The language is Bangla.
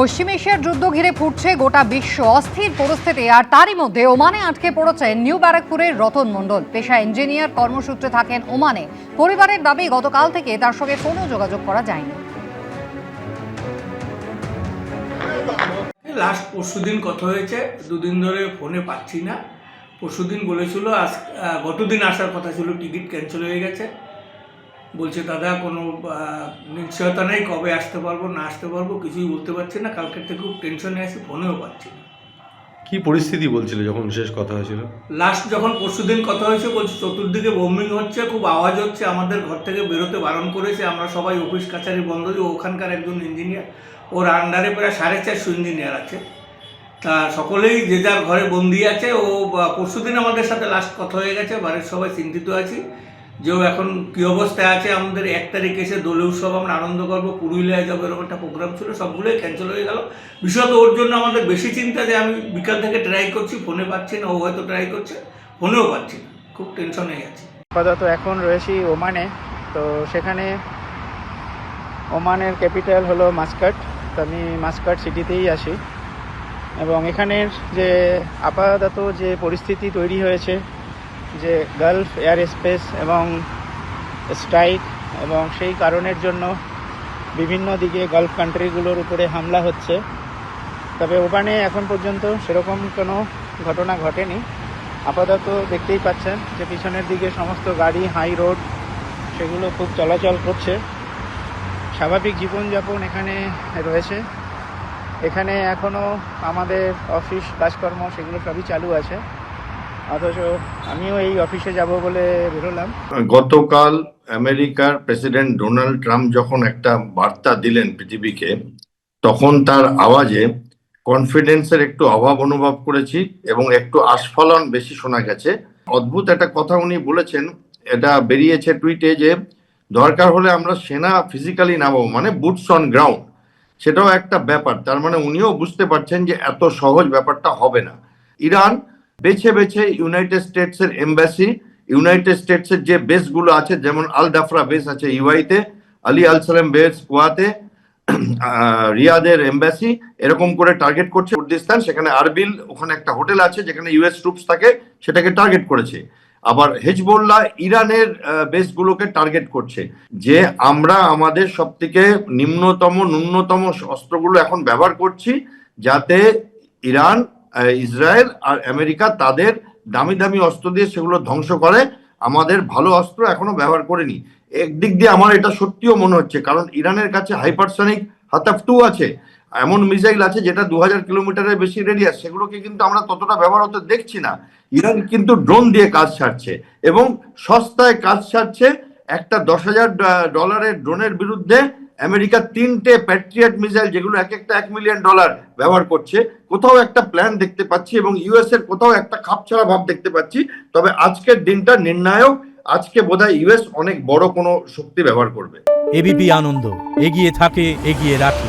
পশ্চিম এশিয়ার যুদ্ধ ঘিরে ফুটছে গোটা বিশ্ব, অস্থির পরিস্থিতি। আর তারই মধ্যে ওমানে আটকে পড়েছেন নিউ ব্যারাকপুরের রতন মণ্ডল। পেশা ইঞ্জিনিয়ার, কর্মসূত্রে থাকেন ওমানে। পরিবারের দাবি, গতকাল থেকে তার সঙ্গে কোনো যোগাযোগ করা যায়নি। লাস্ট পরশুদিন কথা হয়েছে, দুদিন ধরে ফোনে পাচ্ছি না। পরশুদিন বলেছিল গতদিন আসার কথা ছিল, টিকিট ক্যান্সেল হয়ে গেছে। বলছে দাদা কোনো নিশ্চয়তা নেই কবে আসতে পারবো না আসতে পারবো, কিছুই বলতে পারছি না। কালকের থেকে খুব টেনশনে আছি, ফোনেও পাচ্ছি না। কি পরিস্থিতি বলছিল যখন শেষ কথা হয়েছিল? লাস্ট যখন পরশুদিন কথা হয়েছে, বলছে চতুর্দিকে বোম্বিং হচ্ছে, খুব আওয়াজ হচ্ছে, আমাদের ঘর থেকে বেরোতে বারণ করেছে। আমরা সবাই অফিস কাছারি বন্ধ দিই। ওখানকার একজন ইঞ্জিনিয়ার, ওর আন্ডারে প্রায় 450 ইঞ্জিনিয়ার আছে, তা সকলেই যে যার ঘরে বন্দি আছে। ও পরশুদিন আমাদের সাথে লাস্ট কথা হয়ে গেছে। বাড়ির সবাই চিন্তিত আছি যে ও এখন কী অবস্থায় আছে। আমাদের 1 তারিখ এসে দোলে উৎসব আমরা আনন্দ করবো, পুরুলিয়ায় যাবো, এরকম একটা প্রোগ্রাম ছিল, সবগুলোই ক্যান্সেল হয়ে গেল। বিশেষত ওর জন্য আমাদের বেশি চিন্তা যে আমি বিকাল থেকে ট্রাই করছি, ফোনে পাচ্ছি না। ও হয়তো ট্রাই করছে, ফোনেও পাচ্ছি না। খুব টেনশনে আছি। আপাতত এখন রয়েছি ওমানে। তো সেখানে ওমানের ক্যাপিটাল হলো মাস্কাট। তো আমি মাস্কাট সিটিতেই আসি, এবং এখানের যে আপাতত যে পরিস্থিতি তৈরি হয়েছে, যে গালফ এয়ার স্পেস এবং স্ট্রাইক, এবং সেই কারণের জন্য বিভিন্ন দিকে গালফ কান্ট্রিগুলোর উপরে হামলা হচ্ছে। তবে ওখানে এখন পর্যন্ত সেরকম কোনো ঘটনা ঘটেনি। আপাতত দেখতেই পাচ্ছেন যে পিছনের দিকে সমস্ত গাড়ি, হাই রোড, সেগুলো খুব চলাচল করছে। স্বাভাবিক জীবনযাপন এখানে রয়েছে। এখানে এখনও আমাদের অফিস কাজকর্ম সেগুলো সবই চালু আছে, অথচ আমিও এই অফিসে যাব বলে বেরোলাম। গতকাল আমেরিকার প্রেসিডেন্ট ডোনাল্ড ট্রাম্প যখন একটা বার্তা দিলেন পৃথিবীকে, তখন তার আওয়াজে কনফিডেন্সের একটু অভাব অনুভব করেছি এবং একটু আস্ফালন বেশি শোনা গেছে। অদ্ভুত একটা কথা উনি বলেছেন, এটা বেরিয়েছে টুইটে, যে দরকার হলে আমরা সেনা ফিজিক্যালি নামাবো, মানে বুটস অন গ্রাউন্ড। সেটাও একটা ব্যাপার। তার মানে উনিও বুঝতে পারছেন যে এত সহজ ব্যাপারটা হবে না। ইরান বেছে বেছে ইউনাইটেড স্টেটসের এমবাসি, ইউনাইটেড স্টেটসের যে বেসগুলো আছে, যেমন আল ডাফরা বেস আছে ইউআইতে, আলী আল সালেম বেস কুয়াতে, রিয়াদের এমবাসি, এরকম করে টার্গেট করছে। কুর্দিস্তান, সেখানে আরবিল, ওখানে একটা হোটেল আছে যেখানে ইউএস ট্রুপস থাকে, সেটাকে টার্গেট করেছে। আবার হেজবোল্লাহ ইরানের বেসগুলোকে টার্গেট করছে। যে আমরা আমাদের সব থেকে ন্যূনতম অস্ত্রগুলো এখন ব্যবহার করছি, যাতে ইরান, ইসরায়েল আর আমেরিকা তাদের দামি দামি অস্ত্র দিয়ে সেগুলো ধ্বংস করে। আমাদের ভালো অস্ত্র এখনো ব্যবহার করেনি। একদিক দিয়ে আমার এটা সত্যিও মনে হচ্ছে, কারণ ইরানের কাছে হাইপারসনিক হাতাফ 2 আছে, এমন মিসাইল আছে যেটা 2000 কিলোমিটারের বেশি রেডিয়াস, সেগুলোকে কিন্তু আমরা ততটা ব্যবহার হতে দেখছি না। ইরান কিন্তু ড্রোন দিয়ে কাজ সারছে, এবং সস্তায় কাজ সারছে। একটা $10,000 ড্রোনের বিরুদ্ধে আমেরিকা 3টে প্যাট্রিয়ট মিসাইল, যেগুলো এক একটা $1 মিলিয়ন ব্যবহার করছে। কোথাও একটা প্ল্যান দেখতে পাচ্ছি, এবং ইউএস এর কোথাও একটা খাপছাড়া ভাব দেখতে পাচ্ছি। তবে আজকের দিনটা নির্ণায়ক। আজকে বোধহয় ইউএস অনেক বড় কোনো শক্তি ব্যবহার করবে। এবিপি আনন্দ, এগিয়ে থাকে, এগিয়ে রাখে।